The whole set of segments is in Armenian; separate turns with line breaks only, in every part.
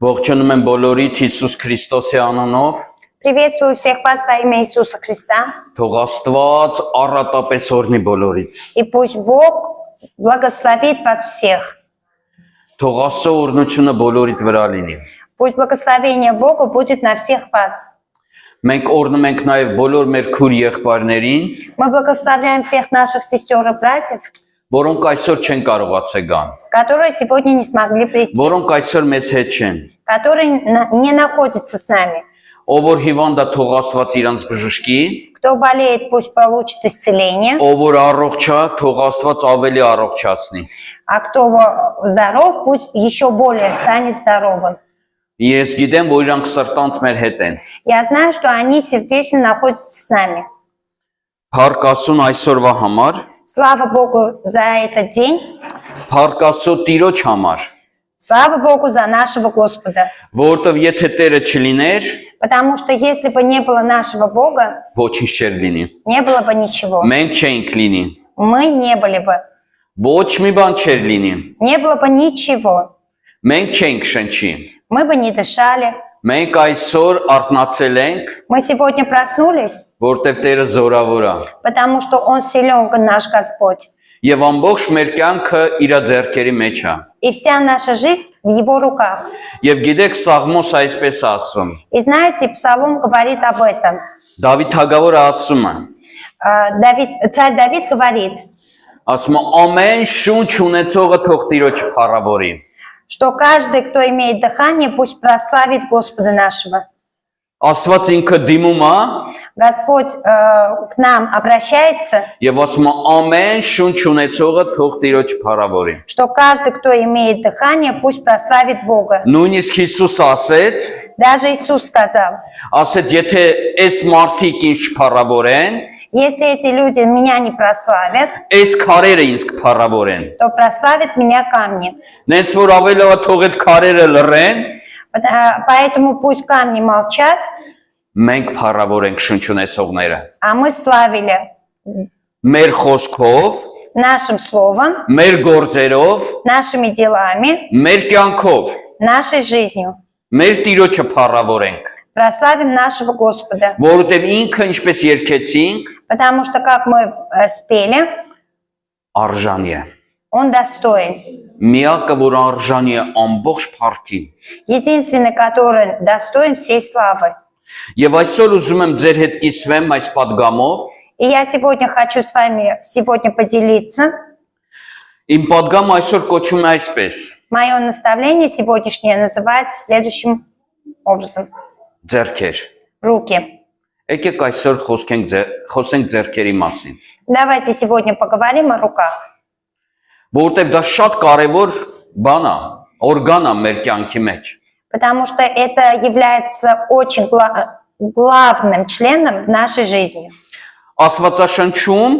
Ողջունում եմ բոլորիդ Հիսուս Քրիստոսի անունով։
Приветствую всех вас во имя Иисуса Христа.
Թող Աստված առատապես օրհնի բոլորիդ։
И пусть Бог благословит вас всех.
Թող Աստծո օրհնությունը բոլորիդ վրա լինի։
Пусть благословение Бога будет на всех вас.
Մենք օրհնում ենք նաև բոլոր մեր քույր եղբայրներին,
Мы благословляем всех наших сестер и братьев,
որոնք այսօր չեն կարողացել գան,
которые сегодня не смогли прийти,
որոնք այսօր մեզ հետ չեն։
которые не находятся с нами.
Ով որ հիվանդ է, թող Աստված իրանց բժշկի,
Кто болеет, пусть получит исцеление,
ով որ առողջ է, թող Աստված ավելի առողջացնի։
а кто здоров, пусть еще более станет здоровым.
Ես գիտեմ, որ իրանք սրտանց մեր հետ են։
Я знаю, что они сердечно находятся с нами.
Փառք Աստծուն այսօրվա համար,
Слава Богу за этот день.
փառք Աստծո Տիրոջ համար,
Слава Богу за нашего Господа.
որովհետև եթե Տերը չլիներ,
Потому что если бы не было нашего Бога,
ոչինչ չէր լինի։
не было бы ничего.
Մենք չէինք լինի։
Мы не были бы.
Ոչ մի բան չէր լինի։
Не было бы ничего.
Մենք չէինք շնչի։
Мы бы не дышали.
Մենք այսօր արթնացել ենք,
Мы сегодня проснулись,
որովհետև Տերը զորավոր է։
потому что Он силен, наш Господь.
Եվ ամբողջ մեր կյանքը իր ձեռքերի մեջ է։
И вся наша жизнь в Его руках.
Եվ գիտեք, Սաղմոս այսպես ասում։
И знаете, Псалом говорит об этом.
Դավիթ Թագավորը ասում է.
Царь Давид говорит,
Ասում է ամեն շունչ ունեցողը թող Տիրոջը փառավորի։
что каждый, кто имеет дыхание, пусть прославит Господа нашего.
Աստված ինքը դիմում է
Господь к нам обращается,
եւ ասում է ամեն շունչ ունեցողը թող Տիրոջը փառավորի։
что каждый, кто имеет дыхание, пусть прославит Бога.
Նույնիսկ Հիսուս ասեց,
Даже Иисус сказал,
ասեց, եթե այս մարդիկ ինձ չփառավորեն,
если эти люди меня не прославят,
այս քարերը ինձ կփառավորեն։
то прославят меня камни.
Նենց որ ավելի լավ թող այդ քարերը լռեն,
Поэтому пусть камни молчат,
մենք փառավորենք շունչ ունեցողները։
а мы славили
Մեր խոսքով,
нашим словом,
մեր գործերով,
нашими делами,
մեր կյանքով,
нашей жизнью.
մեր Տիրոջը փառավորենք,
Прославим нашего Господа.
որովհետև ինքը ինչպես երգեցինք,
Потому что, как мы спели,
արժանի է։
Он достоин.
Միակը, որ արժանի է ամբողջ փառքի։
Единственный, который достоин всей славы.
Եվ այսօր ուզում եմ ձեր հետ կիսվեմ այս падգամով։
И я сегодня хочу с вами поделиться.
Իմ падգամը այսօր կոչվում է այսպես.
Мое наставление сегодняшнее называется следующим образом.
Ձեռքեր։
Руки.
Եկեք այսօր խոսենք ձեռքերի մասին։
Давайте сегодня поговорим о руках.
Որովհետև դա շատ կարևոր բան է, օրգան է մեր կյանքի մեջ։
Потому что это является очень главным членом нашей жизни.
Աստվածաշնչում,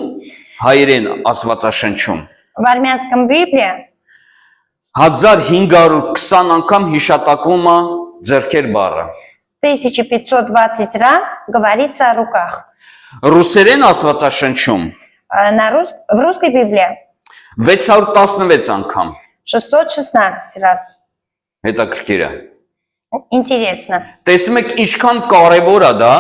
հայերեն աստվածաշնչում
В армянском Библии
1520 անգամ հիշատակվում է ձեռքեր բառը։
1520 раз говорится о руках.
Ռուսերեն աստվածաշնչում
В русской Библии
616 անգամ։
616 раз.
Հետաքրքիր է։
Интересно.
Տեսնում եք ինչքան կարևոր է դա,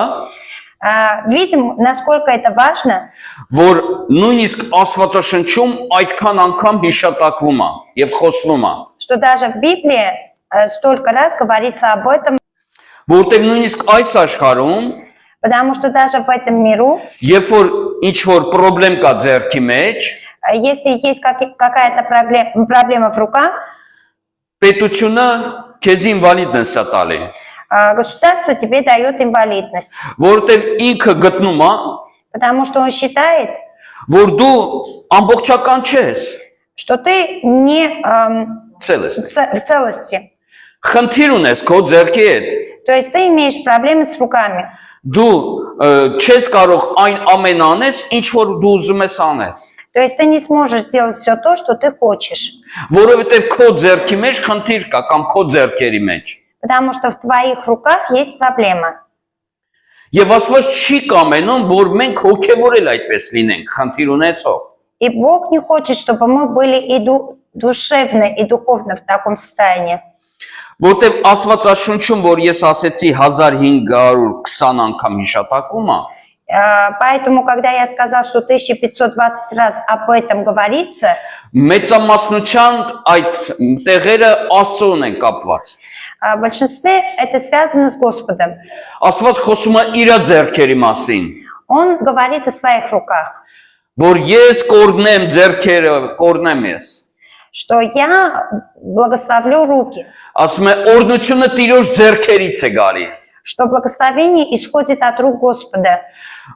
Видим, насколько это важно,
որ նույնիսկ աստվածաշնչում այդքան անգամ հիշատակվում է եւ խոսվում է։
что даже в Библии столько раз говорится об этом,
Որտեղ նույնիսկ այս աշխարհում,
потому что даже в этом миру,
երբ որ ինչ որ խնդրեմ կա ձեռքի մեջ,
если есть какая-то проблема в руках,
պետությունը քեզ ինվալիդ նսա տալի։
государство тебе дает инвалидность,
Որտեղ ինքը գտնում է,
потому что он считает,
որ դու ամբողջական չես,
что ты не
ցելես։
в целости.
Խնդիր ունես քո ձեռքի հետ։
То есть ты имеешь проблемы с руками.
Դու չես կարող այն ամեն անես, ինչ որ դու ուզում ես անես։
То есть ты не сможешь сделать все то, что ты хочешь.
Որովհետև քո ձեռքի մեջ խնդիր կա կամ քո ձեռքերի մեջ։
Потому что в твоих руках есть проблема.
Եվ Աստված չի կամենում, որ մենք հոգևոր էլ այդպես լինենք, խնդիր ունեցող։
И Бог не хочет, чтобы мы были и душевно, и духовно в таком состоянии.
Որտեւ Աստվածաշունչում, որ ես ասեցի 1520 անգամ հիշատակում է,
Поэтому, когда я сказал, что 1520 раз об этом говорится,
մեծամասնությամբ այդ տեղերը Աստծոն են կապված։
в большинстве это связано с Господом.
Աստված խոսում է իր ձեռքերի մասին,
Он говорит о своих руках,
որ ես կորնեմ ձեռքերը, կորնեմ ես։
что я благословлю руки,
Ասում է օրնությունը Տիրոջ ձեռքերից է գալի,
что благословение исходит от рук Господа,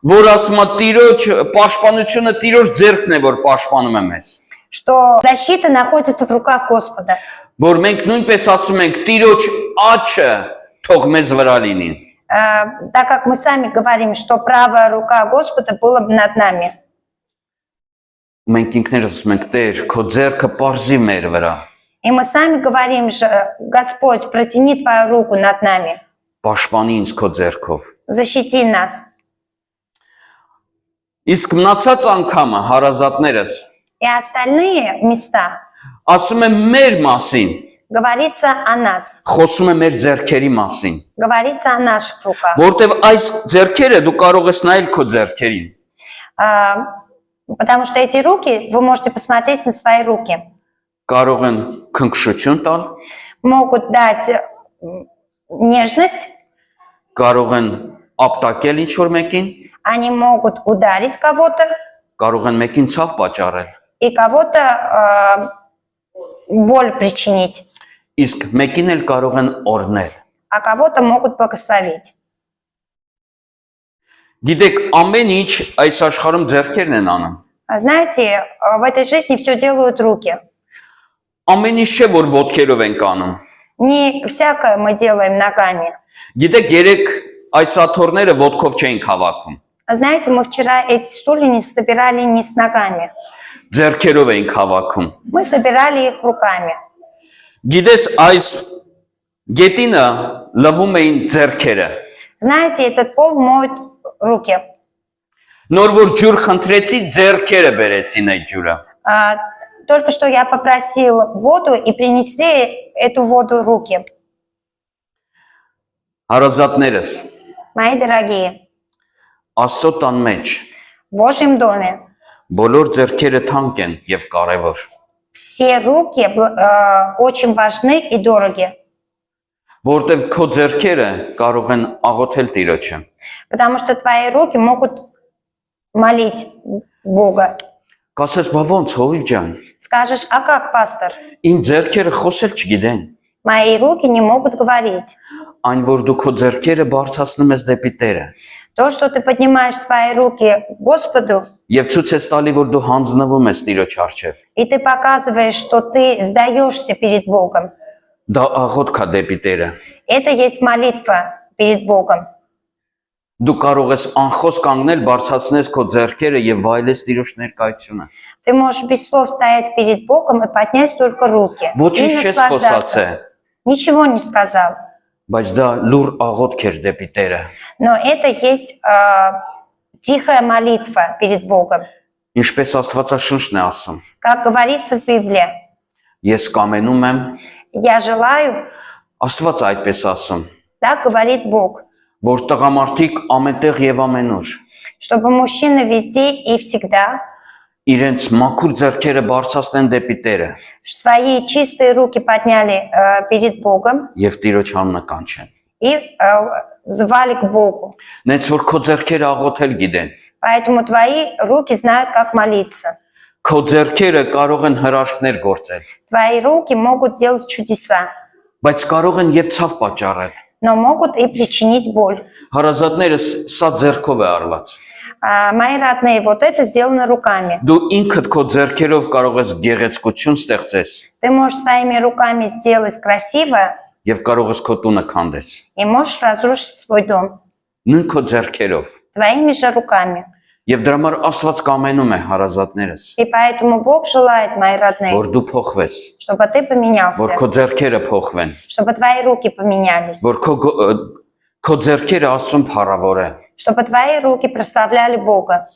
որ ասում է Տիրոջ պաշտպանությունը Տիրոջ ձեռքն է, որ пաշտպանում է մեզ։
что защита находится в руках Господа.
Որ մենք նույնպես ասում ենք Տիրոջ աչքը թող մեզ վրա լինի։
Так как мы сами говорим, что правая рука Господа была бы над нами.
Մենք ինքներս ասում ենք Տեր, քո ձեռքը պարզի մեր վրա,
И мы сами говорим же, Господь, протяни твою руку над нами,
պաշտպանի ինձ քո ձեռքով։
защити нас.
Իսկ մնացած անգամը հարազատներս
И остальные места
ասում է մեր մասին,
говорится о нас,
խոսում է մեր ձեռքերի մասին,
говорится о наших руках.
որտեվ այս ձեռքերը դու կարող ես նայել քո ձեռքերին։
Потому что эти руки, вы можете посмотреть на свои руки,
Կարող են քնքշություն տալ,
могут дать нежность,
կարող են ապտակել ինչ որ մեկին,
они могут ударить кого-то
կարող են մեկին ցավ պատճառել։
и кого-то боль причинить,
Իսկ մեկին էլ կարող են օրհնել։
а кого-то могут благословить.
Գիտեք, ամեն ինչ այս աշխարհում ձեռքերն են անում։
Знаете, в этой жизни все делают руки.
Ամեն ինչ չէ, որ ոտքերով են անում։
Не всякое мы делаем ногами.
Գիտեք, երեք այս աթոռները ոտքով չէին հավաքում։
Знаете, мы вчера эти стулья не собирали не с ногами.
Ձեռքերով էին հավաքում։
Мы собирали их руками.
Գիտես, այս գետինը լվում էին ձեռքերը։
Знаете, этот пол моют руки.
Նոր որ ջուր խնդրեցի, ձեռքերը բերեցին այդ ջուրը։
Только что я попросил воду и принесли эту воду руки.
Հարազատներս,
Мои дорогие,
Աստծո տան մեջ
в Божьем доме
բոլոր ձեռքերը թանկ են եւ կարեւոր։
все руки очень важны и дороги.
Որտեվ քո ձեռքերը կարող են աղոթել Տիրոջը։
Потому что твои руки могут молить Бога.
Կասես, բա ոնց հովիվ ջան։
Скажешь, а как, пастор?
Իմ ձեռքերը խոսել չգիտեն։
Мои руки не могут говорить.
Այն որ դու քո ձեռքերը բարձրացնում ես դեպի Տերը
То, что ты поднимаешь свои руки к Господу,
եւ ցույց ես տալի, որ դու հանձնվում ես Տիրոջ առջև։
и ты показываешь, что ты сдаешься перед Богом.
Դա աղոթք է դեպի Տերը։
Это есть молитва перед Богом.
Դու կարող ես անխոս կանգնել, բարձրացնես քո ձեռքերը եւ վայելես Տիրոջ ներկայությունը։
Ты можешь без слов стоять перед Богом и поднять только руки. И
Ոչինչ չես խոսացե,
Ничего не сказал.
բայց դա լուր աղոթք էր դեպի Տերը։
Но это есть тихая молитва перед Богом.
Ինչպես Աստվածաշունչն է ասում.
Как говорится в Библии,
Ես կամենում եմ,
я желаю,
Աստված այդպես ասում,
так говорит Бог,
որ տղամարդիկ ամենտեղ եւ ամենուր
чтобы мужчины везде и всегда
իրենց մաքուր ձեռքերը բարձրացնեն դեպի Տերը
свои чистые руки подняли перед Богом
եւ Տիրոջ անունը կանչեն։
и звали к Богу.
Նենց որ քո ձեռքերը աղոթել գիտեն։
Поэтому твои руки знают, как молиться.
Քո ձեռքերը կարող են հրաշքներ գործել,
Твои руки могут делать чудеса,
բայց կարող են եւ ցավ պատճառել։
но могут и причинить боль.
Հարազատներս սա ձեռքով է արված։
Мои родные, вот это сделано руками.
Դու ինքդ քո ձեռքերով կարող ես գեղեցկություն ստեղծես
Ты можешь своими руками сделать красиво
եւ կարող ես քո տունը քանդես։
и можешь разрушить свой дом
Նույն քո ձեռքերով։
твоими же руками.
Եվ դրա համար Աստված կամենում է հարազատներս,
И поэтому Бог желает, мои родные,
որ դու փոխվես,
чтобы ты поменялся,
որ քո ձեռքերը փոխվեն,
чтобы твои руки поменялись,
որ քո ձեռքերը Աստծուն փառավորեն։
чтобы твои руки прославляли Бога.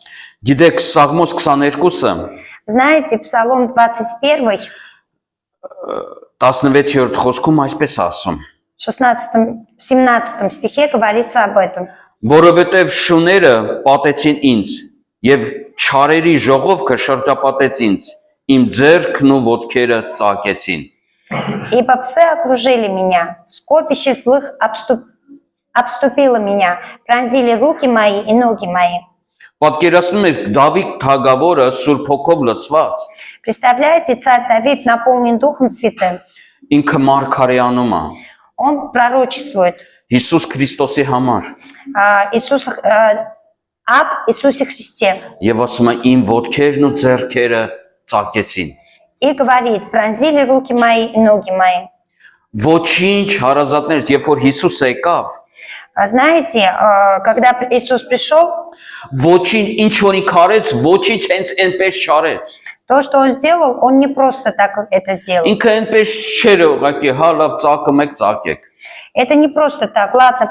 Գիտեք, Սաղմոս 22-ը
Знаете, Псалом 21,
16-րդ խոսքում այսպես ասում.
В 17 стихе говорится об этом.
Որովհետև շուները պատեցին ինձ եւ չարերի ժողովքը շրջապատեց ինձ, իմ ձեռքն ու ոտքերը ծակեցին։
Ибо псы окружили меня, скопище злых обступило меня, пронзили руки мои и ноги мои.
Պատկերացնում եք Դավիթ թագավորը Սուրբ Հոգով лծված,
Представляете, царь Давид наполнен Духом Святым.
ինքը մարգարեանում է
Он пророчествует
Հիսուս Քրիստոսի համար
об Иисусе Христе.
եւ ասում է իմ ոտքերն ու ձեռքերը ծակեցին։
И говорит, пронзили руки мои и ноги мои.
Ոչինչ հարազատներս, երբ որ Հիսուսը եկավ,
Знаете, когда Иисус пришел,
ոչինչ ինչ որ ինքը արեց, ոչինչ հենց այնպես չարեց։
то, что Он сделал, Он не просто так это сделал.
Ինքը այնպես չէր ուղղակի, հա լավ ծակը մեկ ծակեք։
Это не просто так, ладно,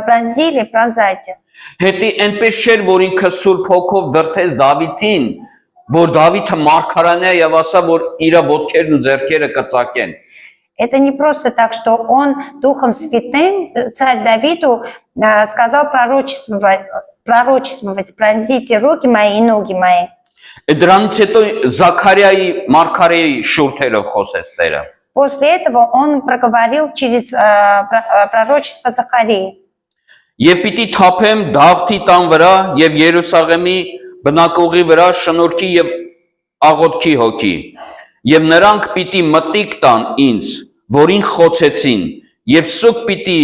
пронзили, пронзайте.
Հետի այնպես չէր, որ ինքը Սուրբ Հոգով դրթեց Դավիթին, որ Դավիթը մարգարան է եւ ասա, որ իր ոտքերն ու ձեռքերը կծակեն։
Это не просто так, что Он Духом Святым, царь Давиду, сказал пророчествовать, пронзите руки мои и ноги мои.
Դրանից հետո Զաքարիայի մարգարեի շուրթերով խոսեց Տերը։
После этого Он проговорил через пророчество Захарии.
Եվ պիտի թափեմ Դավթի տան վրա եւ Երուսաղեմի բնակողի վրա շնորհքի եւ աղոթքի հոգի եւ նրանք պիտի մտիկ տան ինձ, որին խոցեցին եւ սուկ պիտի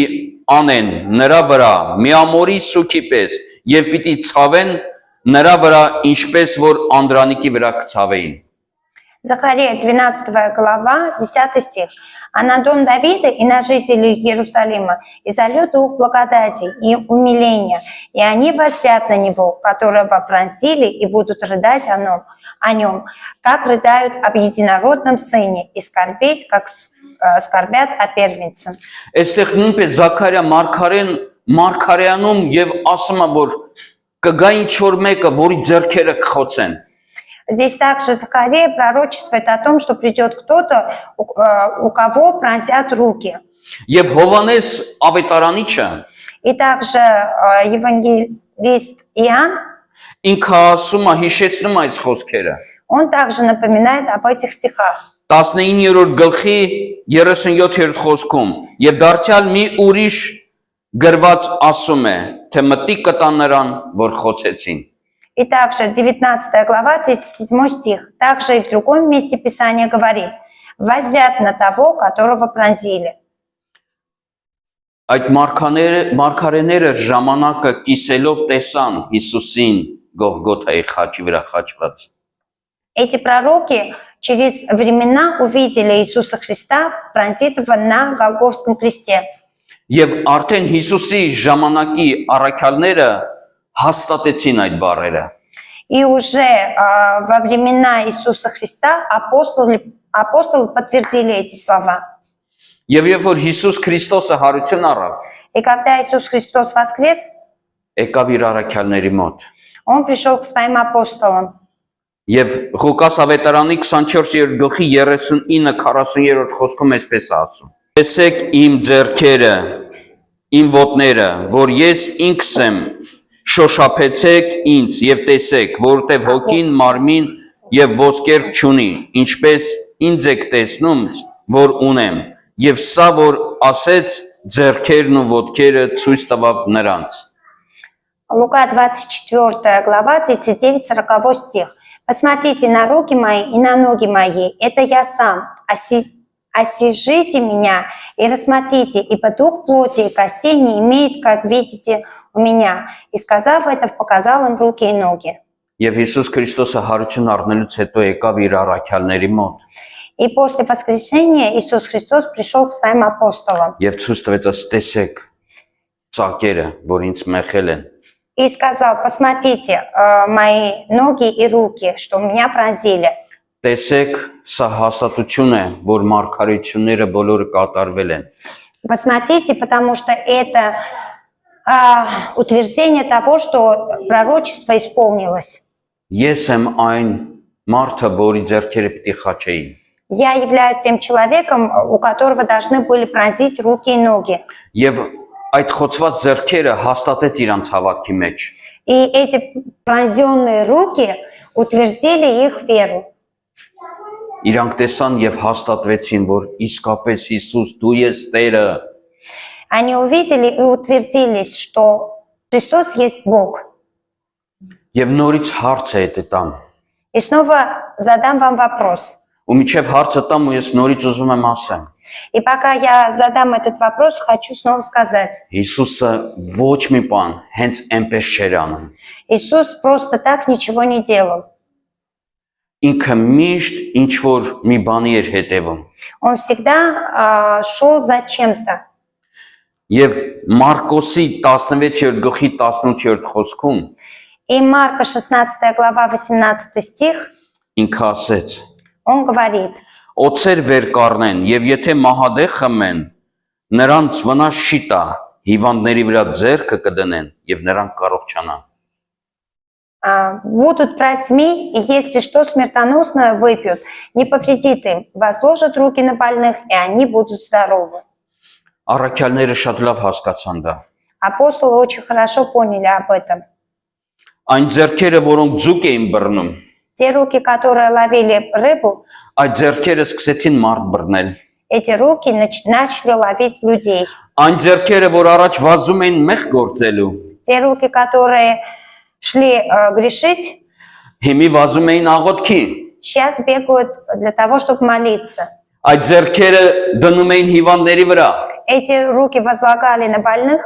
անեն նրա вրա միամորի սուքի պես եւ պիտի ցավեն նրա вրա ինչպես որ անդրանիկի вրա կցավեին։
Захария, 12 глава, 10 стих. А на дом Давида и на жителей Иерусалима изольет дух благодати и умиления, и они воззрят на него, которого пронзили, и будут рыдать о нем, как рыдают об единородном сыне, и скорбеть, как скорбят о первенце.
Այստեղ նույնպես Զաքարիա մարգարեանում եւ ասում է որ կգա ինչ որ մեկը, որի ձեռքերը կխոցեն։
Здесь также Захария пророчествует о том, что придет кто-то, у кого пронзят руки.
Եվ Հովանես ավետարանիչը
И также евангелист Иоанн,
ինքը ասում է հիշեցնում այս խոսքերը։
он также напоминает об этих стихах.
19-րդ գլխի 37-րդ խոսքում եւ դարձյալ մի ուրիշ գրված ասում է թե մտի կտան նրան որ խոցեցին։
И также 19 глава, 37 стих. Также и в другом месте Писания говорит: воззрят на того, которого пронзили.
Այդ մարգարեները ժամանակը կիսելով տեսան Հիսուսին Գողգոթայի խաչի վրա խաչված։
Эти пророки через времена увидели Иисуса Христа, пронзитого на Голгофском кресте.
Եվ արդեն Հիսուսի ժամանակի առաքյալները հաստատեցին այդ բառերը։
И уже во времена Иисуса Христа апостолы подтвердили эти слова.
Եվ երբ որ Հիսուս Քրիստոսը հարություն առավ,
И когда Иисус Христос воскрес,
եկավ իր առաքյալների մոտ։
Он пришел к своим апостолам.
Եվ Ղուկաս ավետարանի 24-րդ գլխի 39-40-րդ խոսքում այսպես ասում. Տեսեք իմ ձեռքերը, իմ ոտները, որ ես ինքս եմ, շոշափեցեք ինձ եւ տեսեք, որտեվ հոգին մարմին եւ ոսկեր չունի, ինչպես ինձ եք տեսնում, որ ունեմ, եւ սա որ ասեց ձեռքերն ու ոտքերը ցույց տվավ նրանց։
Лука 24 глава, 39-40 стих. Посмотрите на руки мои и на ноги мои, это я сам. Осижите меня и рассмотрите, ибо дух плоти и костей не имеет, как видите, у меня. И сказав это, показал им руки и ноги.
Եվ Հիսուս Քրիստոսը հարություն առնելուց հետո եկավ իր առաքյալների մոտ։
И после воскрешения Иисус Христос пришел к своим апостолам.
Եվ ցույց տվեց ասես տեսեք ծակերը, որ ինձ մեղել են։
И сказал: посмотрите мои ноги и руки, что меня пронзили.
Տեսեք, սա հաստատություն է, որ մարգարեությունները բոլորը կատարվել են։
Посмотрите, потому что это утверждение того, что пророчество исполнилось.
Ես եմ այն մարդը, որի ձեռքերը պիտի խաչեին։
Я являюсь тем человеком, у которого должны были пронзить руки и ноги.
Եվ այդ խոցված ձեռքերը հաստատեց իրանց հավատքի մեջ։
И эти пронзенные руки утвердили их веру.
Իրանք տեսան եւ հաստատվեցին, որ իսկապես Հիսուս դու ես Տերը։
Они увидели и утвердились, что Христос есть Бог.
Եվ նորից հարց է դա տամ։
И снова задам вам вопрос.
Ու միջև հարցը տամ ու ես նորից ուզում եմ ասեմ։
И пока я задам этот вопрос, хочу снова сказать.
Հիսուսը ոչ մի բան հենց այնպես չէր անում։
Иисус просто так ничего не делал.
Ինքը միշտ ինչ որ մի բանի էր հետևում։
Он всегда шел за чем-то.
Եվ Մարկոսի 16-րդ գլխի 18-րդ խոսքում
И Марка 16 глава 18 стих,
ինքը ասեց.
он говорит:
Օծեր վեր կառնեն եւ եթե մահադեղ խմեն, նրանց վնաս չի տա, հիվանդների վրա ձեռքը կդնեն եւ նրանք կարողանան։
будут брать змей, и если что смертоносное выпьют, не повредит им, возложат руки на больных, и они будут здоровы.
Առաքյալները շատ լավ հասկացան դա։
Апостолы очень хорошо поняли об этом.
Այն ձեռքերը, որոնք ձուկ էին բռնում,
Те руки, которые ловили рыбу,
այդ ձեռքերը սկսեցին մարդ բռնել։
эти руки начали ловить людей.
Այն ձեռքերը, որ առաջ վազում էին մեղ գործելու,
Те руки, которые шли грешить,
հիմի վազում էին աղոթքի։
сейчас бегают для того, чтобы молиться.
Այդ ձեռքերը դնում էին հիվանդների վրա։
Эти руки возлагали на больных.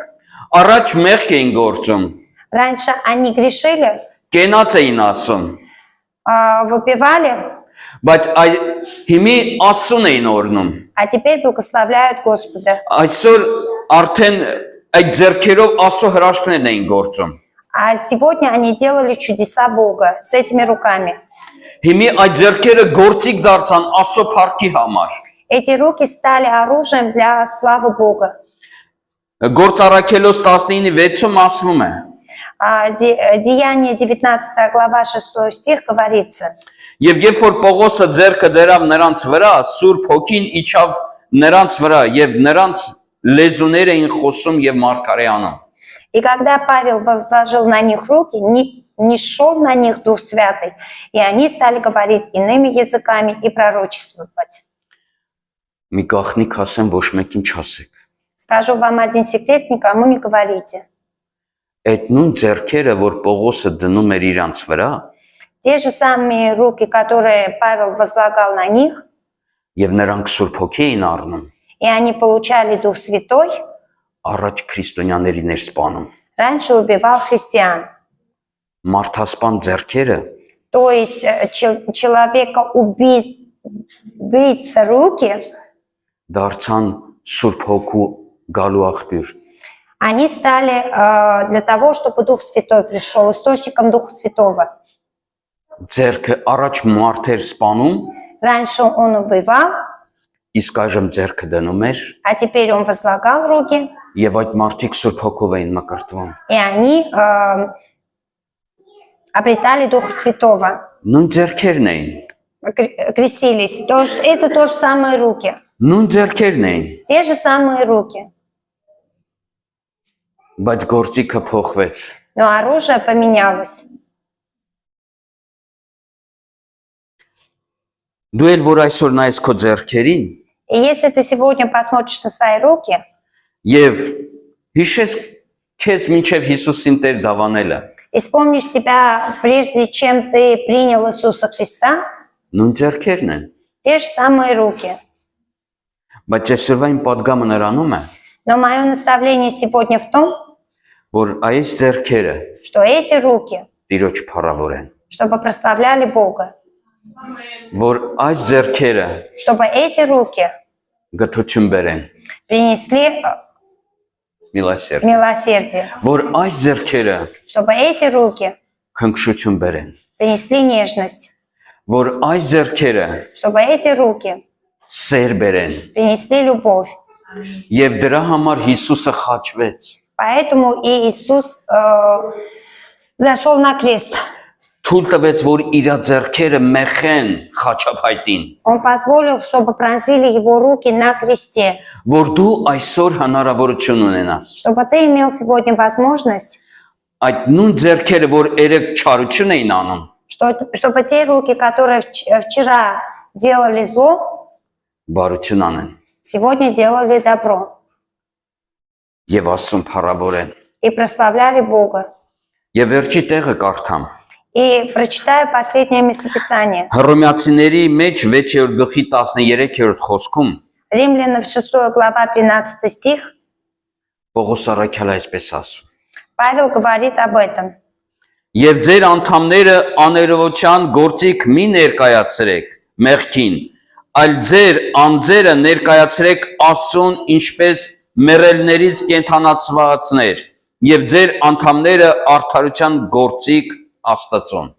Առաջ մեղ էին գործում,
Раньше они грешили,
կենաց էին ասում,
выпивали,
բայց հիմի ասուն էին օրնում։
а теперь благословляют Господа.
Այսօր արդեն այդ ձեռքերով Աստծո հրաշքներն էին գործում։
А сегодня они делали чудеса Бога с этими руками.
Հիմի այդ ձեռքերը գործիք դարձան Աստծո փառքի համար։
Эти руки стали оружием для славы Бога.
Գործ առաքելոց 19:6-ում ասվում է.
Деяние 19 глава 6 стих говорится:
Եվ երբ որ Պողոսը ձեռքը դրավ նրանց վրա, Սուրբ Հոգին իջավ նրանց վրա եւ նրանց լեզուներ էին խոսում եւ մարգարեանում։
И когда Павел возложил на них руки, не шел на них Дух Святый, и они стали говорить иными языками и пророчествовать.
Մի գախնիկ ասեմ, ոչ մեկին չասեք։
Скажу вам один секрет, никому не говорите.
Այդ նույն ձեռքերը, որ Պողոսը դնում էր իրանց վրա,
Те же самые руки, которые Павел возлагал на них,
եւ նրանք Սուրբ Հոգի էին առնում,
и они получали Дух Святой,
առաջ քրիստոնյաներին էր սպանում։
раньше убивал христиан.
Մարդասպան ձեռքերը
То есть человека убийца руки,
դարձան Սուրբ Հոգու գալու աղբյուր։
они стали для того, чтобы Дух Святой пришел, источником Духа Святого.
Ձեռքը առաջ մարդ էր սպանում,
Раньше он убивал,
իսկ այժմ ձեռքը դնում էր,
а теперь он возлагал руки,
եւ այդ մարդիկ Սուրբ Հոգով էին մկրտվում։
и они обретали Духа Святого,
Նույն ձեռքերն էին,
крестились. Это то же самые руки,
նույն ձեռքերն էին,
те же самые руки.
բայց գործիքը փոխվեց։
Но оружие поменялось.
Դու ել որ այսօր նայես քո ձեռքերին
И если ты сегодня посмотришь на свои руки
եւ հիշես քեզ մինչեւ Հիսուսին Տեր դավանելը,
и вспомнишь себя, прежде чем ты принял Иисуса Христа,
նույն ձեռքերն են,
те же самые руки.
բայց այսօրվա իմ падգամը նրանում է,
Но мое наставление сегодня в том,
որ այս ձեռքերը
что эти руки,
Տիրոջ փառավոր են,
чтобы прославляли Бога,
որ այս ձեռքերը
чтобы эти руки
գթություն բերեն,
принесли
միլասերդ,
милосердие,
որ այս ձեռքերը
чтобы эти руки
քնքշություն բերեն,
принесли нежность,
որ այս ձեռքերը
чтобы эти руки
սեր բերեն,
принесли любовь.
եւ դրա համար Հիսուսը խաչվեց,
Поэтому и Иисус зашел на крест,
թույլ տվեց, որ իր ձեռքերը մեղեն խաչապայտին,
Он позволил, чтобы пронзили его руки на кресте,
որ դու այսօր հնարավորություն ունենաս։
чтобы ты имел сегодня возможность,
Այդ նույն ձեռքերը, որ երեք չարություն էին անում,
чтобы те руки, которые вчера делали зло,
բարություն անեն
сегодня делали добро
եւ Աստծուն փառավոր են։
и прославляли Бога.
Եվ վերջի տեղը կարդամ։
И прочитаю последнее местописание.
Հռոմեացիների մեջ 6-րդ գլխի 13-րդ խոսքում
Римлянам 6 глава 13 стих.
Պողոս առաքյալը այսպես ասում.
Павел говорит об этом.
Եվ ձեր անդամները աներևոչյան գործիք մի ներկայացրեք մեղքին, այլ ձեր անձերը ներկայացրեք Աստծուն ինչպես մեռելներից կենթանացվածներ, եւ ձեր անդամները արդարության գործիք Աստծուն։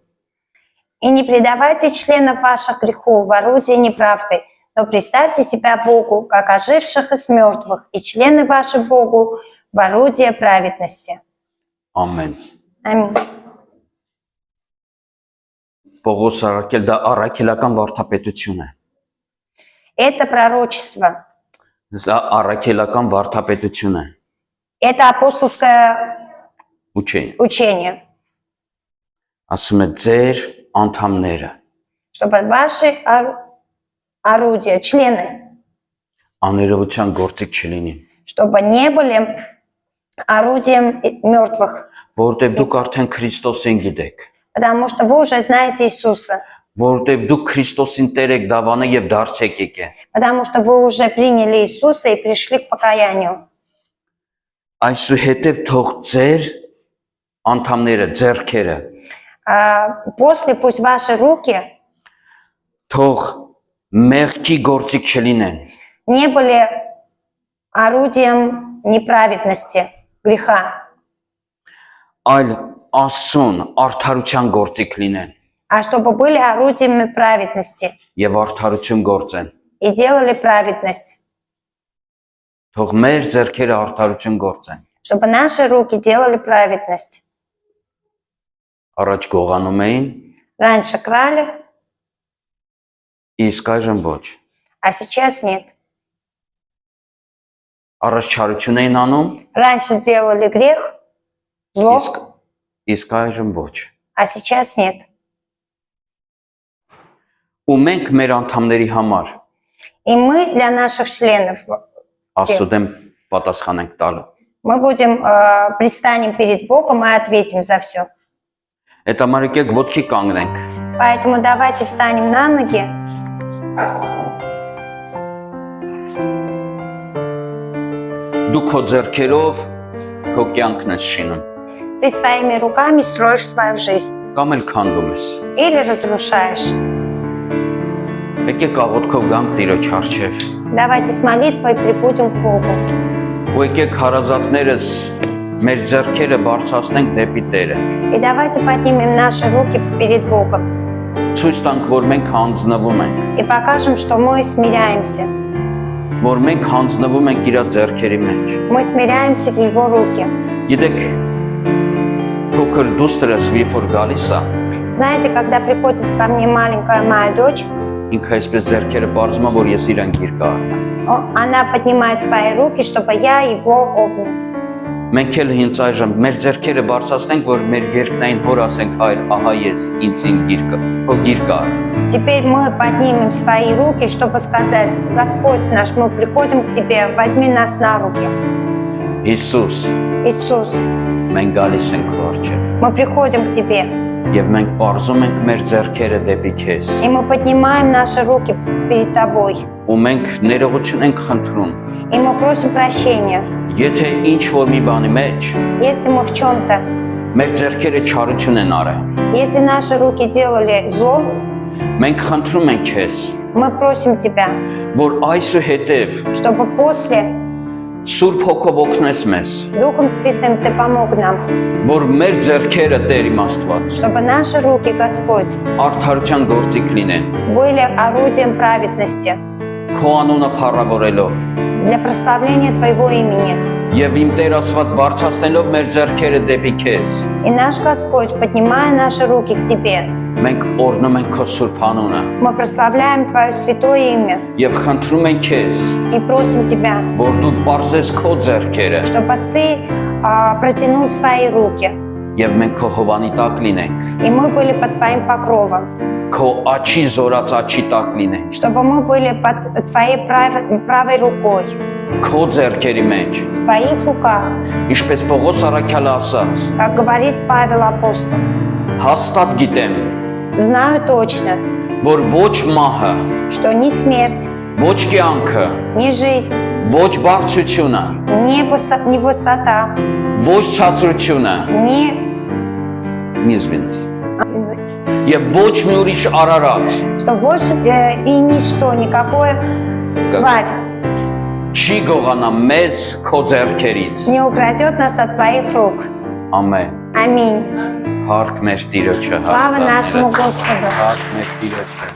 И не предавайте членов ваших греху в орудие неправды, но представьте себя Богу, как оживших из мертвых, и члены ваши Богу в орудие праведности.
Ամեն։
Аминь.
Պողոս առաքյալ դա առաքելական վարդապետություն է։
Это пророчество,
Դա առաքելական վարդապետություն է։
это апостольское
Ուչեն։
учение,
Ասում է ձեր անդամները
чтобы ваши орудия, члены,
աներևոչյան գործիք չլինին,
чтобы не были орудием мертвых,
որովհետև դուք արդեն Քրիստոսին գիտեք,
потому что вы уже знаете Иисуса,
որովհետև դուք Քրիստոսին Տեր եք դավանը եւ դարձեք եկե։
потому что вы уже приняли Иисуса и пришли к покаянию.
Այսուհետև թող ձեր անդամները, ձեռքերը
После пусть ваши руки
թող մեղքի գործիք չլինեն,
не были орудием неправедности, греха,
այլ Աստծուն արդարության գործիք լինեն
а чтобы были орудиями праведности
եւ արդարություն գործեն։
и делали праведность,
Թող մեր ձեռքերը արդարություն գործեն։
чтобы наши руки делали праведность.
Առաջ գողանում էին,
Раньше крали,
իսկ այժմ ոչ։
а сейчас нет.
Առաջ չարություն էին անում,
Раньше делали грех, зло,
իսկ այժմ ոչ։
а сейчас нет.
Ու մենք մեր անդամների համար
И мы для наших членов,
Աստծո դեմ պատասխան ենք տալու։
мы будем, предстанем перед Богом и ответим за все.
Այդ համար եկեք ոտքի կանգնենք։
Поэтому давайте встанем на ноги.
Դու քո ձեռքերով քո կյանքն ես շինում,
Ты своими руками строишь свою жизнь
կամ էլ քանդում ես։
или разрушаешь.
Եկեք աղոթքով գանք Տիրոջ առջև։
Давайте с молитвой прибудем к Богу.
Ու եկեք հարազատներս մեր ձեռքերը բարձրացնենք դեպի Տերը։
И давайте поднимем наши руки перед Богом
Ցույց տանք, որ մենք հանձնվում ենք,
и покажем, что мы смиряемся.
որ մենք հանձնվում ենք իր ձեռքերի մեջ։
Мы смиряемся в Его руки.
Գիտեք, փոքր դուստրս երբ որ գալիս է,
Знаете, когда приходит ко мне маленькая моя дочь,
ինքը այսպես ձեռքերը բարձում է, որ ես իրան գիրկը առնեմ։
она поднимает свои руки, чтобы я его обнял.
Մենք էլ հենց այժմ մեր ձեռքերը բարձրացնենք, որ մեր երկնային հոր ասենք, հայր, ահա ես ինձ իմ գիրկը, քո գիրկը առ։
Теперь мы поднимем свои руки, чтобы сказать: Господь наш, мы приходим к Тебе, возьми нас на руки.
Հիսուս,
Иисус,
մենք գալիս ենք քո առջև,
мы приходим к Тебе,
եւ մենք բարձում ենք մեր ձեռքերը дեպի քեզ,
и мы поднимаем наши руки перед Тобой,
ու մենք ներողություն ենք խնդրում,
и мы просим прощения.
եթե ինչ որ մի բանի մեջ
Если мы в чем-то,
մեր ձեռքերը չարություն են արել,
если наши руки делали зло,
մենք խնդրում ենք քեզ,
мы просим Тебя,
որ այսուհետև
чтобы после
Սուրբ Հոգով օգնես մեզ,
Духом Святым Ты помог нам,
որ մեր ձեռքերը Տեր իմ Աստված
чтобы наши руки, Господь,
արդարության գործիք լինեն,
были орудием праведности
քո անունը փառավորելով,
для прославления Твоего имени,
Եվ իմ Տեր Աստված բարձրացնելով մեր ձեռքերը դեպի քեզ,
И наш Господь, поднимая наши руки к Тебе,
մենք օրհնում ենք քո սուրբ անունը
мы прославляем Твое святое имя
եւ խնդրում ենք քեզ,
и просим Тебя,
որ դու բարձես քո ձեռքերը
чтобы Ты протянул свои руки,
եւ մենք քո հովանի տակ լինենք,
и мы были под Твоим покровом,
քո աչի զորած աչի տակ լինենք,
чтобы мы были под Твоей правой рукой,
քո ձեռքերի մեջ,
в Твоих руках,
ինչպես Պողոս առաքյալը ասաց,
как говорит Павел апостол.
հաստատ гիտեմ,
Знаю точно,
որ ոչ մահը,
что ни смерть,
ոչ կյանքը,
ни жизнь,
ոչ բարձրությունը,
ни высота,
ոչ ցածրությունը,
ни
միզվինս,
милость,
եւ ոչ մի ուրիշ արարած
что больше и ничто, никакое тварь
չի գողանա մեզ քո ձեռքերից։
не украдет нас от Твоих рук.
Ամեն։
Аминь.
Փառք մեր Տիրոջը։
Слава нашему Господу.
Փառք մեր Տիրոջը։